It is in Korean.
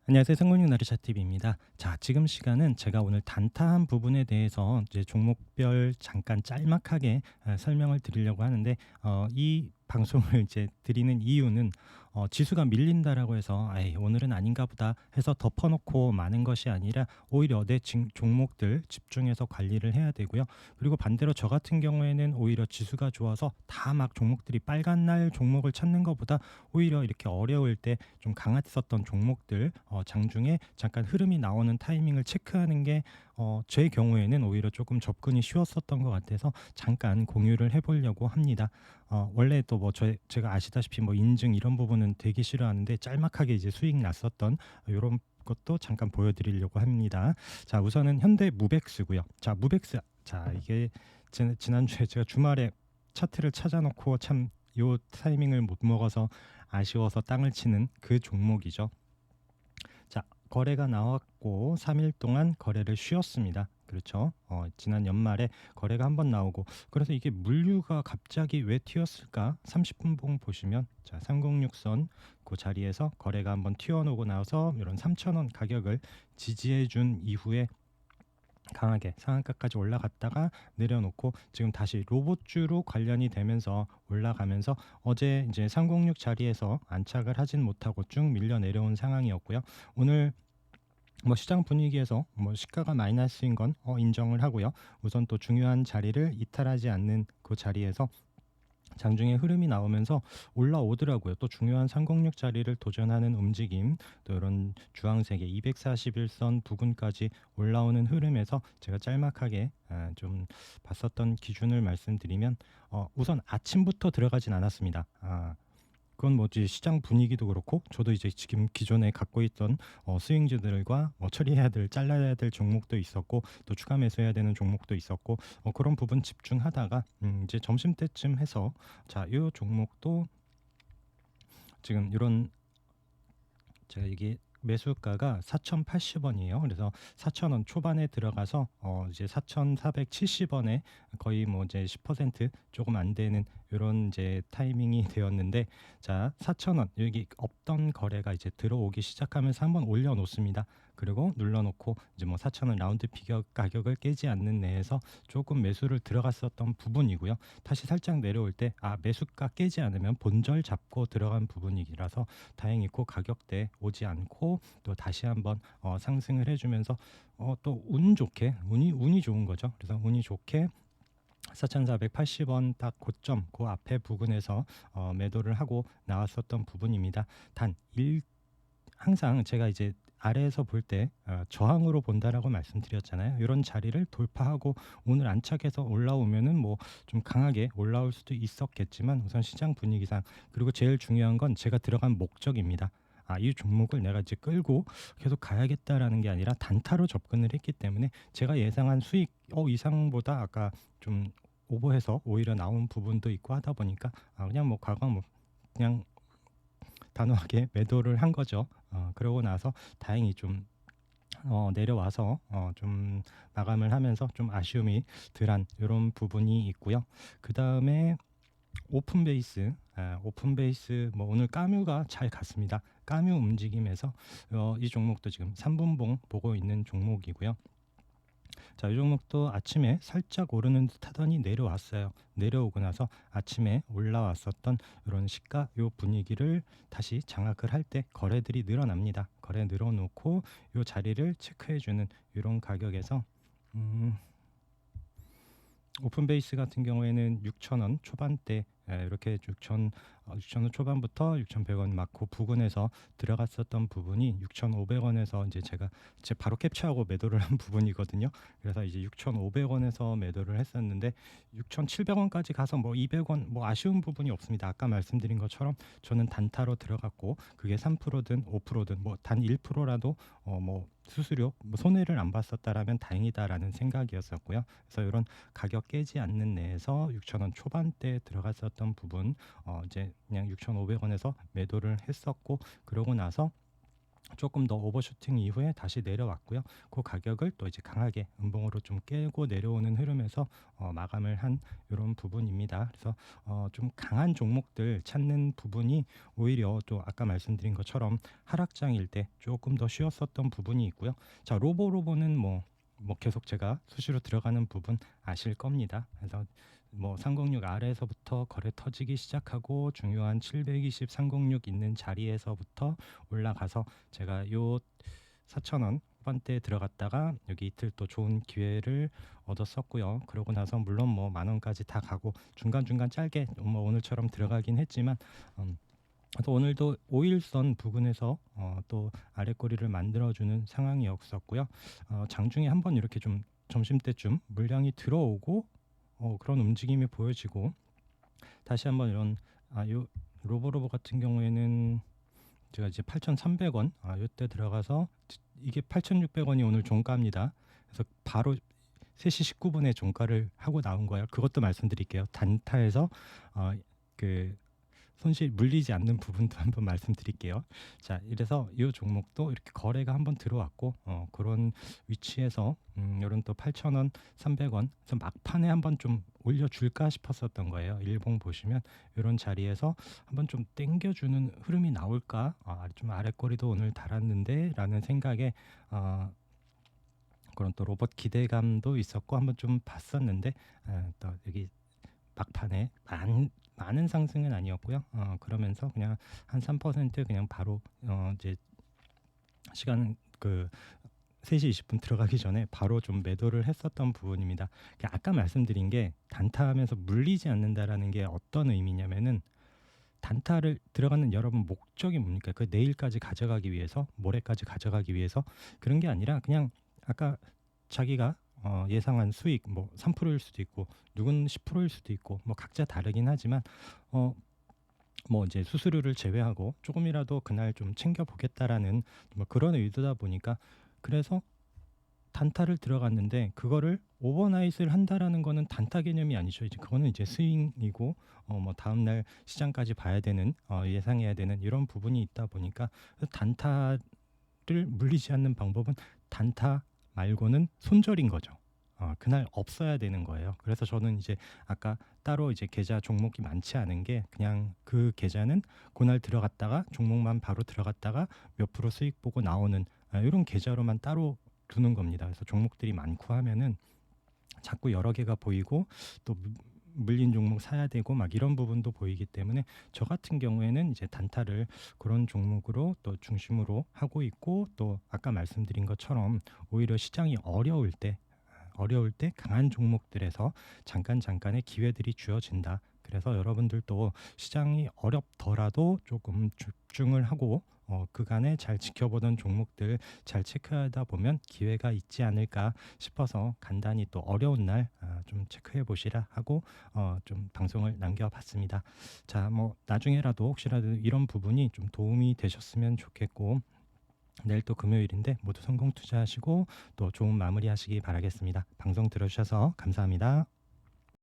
안녕하세요. 성공률 나르샤 TV입니다. 자, 지금 시간은 제가 오늘 단타한 부분에 대해서 이제 종목별 잠깐 짤막하게 설명을 드리려고 하는데 이 방송을 이제 드리는 이유는 지수가 밀린다라고 해서 에이, 오늘은 아닌가 보다 해서 덮어놓고 마는 것이 아니라 오히려 내 종목들 집중해서 관리를 해야 되고요. 그리고 반대로 저 같은 경우에는 오히려 지수가 좋아서 다 막 종목들이 빨간 날 종목을 찾는 것보다 오히려 이렇게 어려울 때 좀 강했었던 종목들 장중에 잠깐 흐름이 나오는 타이밍을 체크하는 게 제 경우에는 오히려 조금 접근이 쉬웠었던 것 같아서 잠깐 공유를 해보려고 합니다. 원래 또 뭐 제가 아시다시피 뭐 인증 이런 부분은 되게 싫어하는데 짤막하게 이제 수익 났었던 이런 것도 잠깐 보여드리려고 합니다. 자, 우선은 현대 무벡스고요. 자, 무벡스. 자, 이게 지난주에 제가 주말에 차트를 찾아놓고 참 요 타이밍을 못 먹어서 아쉬워서 땅을 치는 그 종목이죠. 자, 거래가 나왔고 3일 동안 거래를 쉬었습니다. 그렇죠. 지난 연말에 거래가 한번 나오고 그래서 이게 물류가 갑자기 왜 튀었을까? 30분 봉 보시면 자, 306선 그 자리에서 거래가 한번 튀어나오고 나서 이런 3,000원 가격을 지지해 준 이후에 강하게 상한가까지 올라갔다가 내려놓고 지금 다시 로봇주로 관련이 되면서 올라가면서 어제 이제 306 자리에서 안착을 하진 못하고 쭉 밀려 내려온 상황이었고요. 오늘 뭐 시장 분위기에서 뭐 시가가 마이너스인 건 인정을 하고요. 우선 또 중요한 자리를 이탈하지 않는 그 자리에서 장중에 흐름이 나오면서 올라오더라고요. 또 중요한 306 자리를 도전하는 움직임, 또 이런 주황색의 241선 부근까지 올라오는 흐름에서 제가 짤막하게 좀 봤었던 기준을 말씀드리면 우선 아침부터 들어가진 않았습니다. 그건 뭐지 시장 분위기도 그렇고 저도 이제 지금 기존에 갖고 있던 스윙주들과 처리해야 될 잘라야 될 종목도 있었고 또 추가 매수해야 되는 종목도 있었고 그런 부분 집중하다가 이제 점심때쯤 해서 자, 이 종목도 지금 이런 제가 이게 매수가가 4,080원이에요. 그래서 4,000원 초반에 들어가서 이제 4,470원에 거의 뭐 이제 10% 조금 안 되는 이런 이제 타이밍이 되었는데 자, 4,000원 여기 없던 거래가 이제 들어오기 시작하면서 한번 올려 놓습니다. 그리고 눌러 놓고 이제 뭐 4,000원 라운드 비격 가격을 깨지 않는 내에서 조금 매수를 들어갔었던 부분이고요. 다시 살짝 내려올 때 매수가 깨지 않으면 본절 잡고 들어간 부분이라서 다행이고 가격대 오지 않고 또 다시 한번 상승을 해주면서 또 운 좋게 운이 좋은 거죠. 그래서 운이 좋게 4,480원 딱 고점 그 앞에 부근에서 매도를 하고 나왔었던 부분입니다. 항상 제가 이제 아래에서 볼 때 저항으로 본다라고 말씀드렸잖아요. 이런 자리를 돌파하고 오늘 안착해서 올라오면은 뭐 좀 강하게 올라올 수도 있었겠지만 우선 시장 분위기상 그리고 제일 중요한 건 제가 들어간 목적입니다. 이 종목을 내가 이제 끌고 계속 가야겠다라는 게 아니라 단타로 접근을 했기 때문에 제가 예상한 수익 이상보다 아까 좀 오버해서 오히려 나온 부분도 있고 하다 보니까 그냥 뭐 과거 뭐 그냥 단호하게 매도를 한 거죠. 그러고 나서 다행히 좀 내려와서 좀 마감을 하면서 좀 아쉬움이 덜한 이런 부분이 있고요. 그 다음에 오픈 베이스 뭐 오늘 까뮤가 잘 갔습니다. 까뮤 움직임에서 이 종목도 지금 3분봉 보고 있는 종목이고요. 자, 이 종목도 아침에 살짝 오르는 듯 하더니 내려왔어요. 내려오고 나서 아침에 올라왔었던 이런 시가 요 분위기를 다시 장악을 할 때 거래들이 늘어납니다. 거래 늘어놓고 요 자리를 체크해주는 이런 가격에서 오픈 베이스 같은 경우에는 6,000원 초반대 이렇게 6,000원 초반부터 6,100원 맞고 부근에서 들어갔었던 부분이 6,500원에서 이제 제가 바로 캡처하고 매도를 한 부분이거든요. 그래서 이제 6,500원에서 매도를 했었는데 6,700원까지 가서 뭐 200원 뭐 아쉬운 부분이 없습니다. 아까 말씀드린 것처럼 저는 단타로 들어갔고 그게 3%든 5%든 뭐 단 1%라도 뭐 수수료 뭐 손해를 안 봤었다라면 다행이다라는 생각이었었고요. 그래서 이런 가격 깨지 않는 내에서 6,000원 초반대 들어갔었던 부분 이제 그냥 6,500원에서 매도를 했었고 그러고 나서 조금 더 오버슈팅 이후에 다시 내려왔고요. 그 가격을 또 이제 강하게 음봉으로 좀 깨고 내려오는 흐름에서 마감을 한 이런 부분입니다. 그래서 좀 강한 종목들 찾는 부분이 오히려 또 아까 말씀드린 것처럼 하락장일 때 조금 더 쉬웠었던 부분이 있고요. 자, 로보는 뭐 계속 제가 수시로 들어가는 부분 아실 겁니다. 그래서 뭐 306 아래에서부터 거래 터지기 시작하고 중요한 720, 306 있는 자리에서부터 올라가서 제가 요 4,000원 후반대에 들어갔다가 여기 이틀 또 좋은 기회를 얻었었고요. 그러고 나서 물론 뭐 만 원까지 다 가고 중간중간 짧게 뭐 오늘처럼 들어가긴 했지만 또 오늘도 5일선 부근에서 또 아랫꼬리를 만들어주는 상황이었었고요. 장중에 한번 이렇게 좀 점심때쯤 물량이 들어오고 그런 움직임이 보여지고 다시 한번 이런 요 로보로보 같은 경우에는 제가 이제 8,300원 요때 들어가서 이게 8,600원이 오늘 종가입니다. 그래서 바로 3시 19분에 종가를 하고 나온 거예요. 그것도 말씀드릴게요. 단타에서 그 손실 물리지 않는 부분도 한번 말씀드릴게요. 자, 이래서 이 종목도 이렇게 거래가 한번 들어왔고 그런 위치에서 이런 또 8,000원, 300원 그래서 막판에 한번 좀 올려줄까 싶었었던 거예요. 일봉 보시면 이런 자리에서 한번 좀 땡겨주는 흐름이 나올까? 좀 아랫거리도 오늘 달았는데 라는 생각에 그런 또 로봇 기대감도 있었고 한번 좀 봤었는데 또 여기 막판에 많은 상승은 아니었고요. 그러면서 그냥 한 3% 그냥 바로 이제 시간 그 3시 20분 들어가기 전에 바로 좀 매도를 했었던 부분입니다. 아까 말씀드린 게 단타하면서 물리지 않는다라는 게 어떤 의미냐면은 단타를 들어가는 여러분 목적이 뭡니까? 그 내일까지 가져가기 위해서, 모레까지 가져가기 위해서 그런 게 아니라 그냥 아까 자기가 예상한 수익 뭐 3%일 수도 있고 누군 10%일 수도 있고 뭐 각자 다르긴 하지만 뭐 이제 수수료를 제외하고 조금이라도 그날 좀 챙겨 보겠다라는 뭐 그런 의도다 보니까 그래서 단타를 들어갔는데 그거를 오버나잇을 한다라는 거는 단타 개념이 아니죠. 이제 그거는 이제 스윙이고 뭐 다음 날 시장까지 봐야 되는 예상해야 되는 이런 부분이 있다 보니까 단타를 물리지 않는 방법은 단타 말고는 손절인 거죠. 그날 없어야 되는 거예요. 그래서 저는 이제 아까 따로 이제 계좌 종목이 많지 않은 게 그냥 그 계좌는 그날 들어갔다가 종목만 바로 들어갔다가 몇 프로 수익 보고 나오는 이런 계좌로만 따로 두는 겁니다. 그래서 종목들이 많고 하면은 자꾸 여러 개가 보이고 또 물린 종목 사야 되고 막 이런 부분도 보이기 때문에 저 같은 경우에는 이제 단타를 그런 종목으로 또 중심으로 하고 있고 또 아까 말씀드린 것처럼 오히려 시장이 어려울 때 강한 종목들에서 잠깐의 기회들이 주어진다. 그래서 여러분들도 시장이 어렵더라도 조금 집중을 하고 그간에 잘 지켜보던 종목들 잘 체크하다 보면 기회가 있지 않을까 싶어서 간단히 또 어려운 날 좀 체크해 보시라 하고 좀 방송을 남겨봤습니다. 자, 뭐 나중에라도 혹시라도 이런 부분이 좀 도움이 되셨으면 좋겠고 내일 또 금요일인데 모두 성공 투자하시고 또 좋은 마무리 하시기 바라겠습니다. 방송 들어주셔서 감사합니다.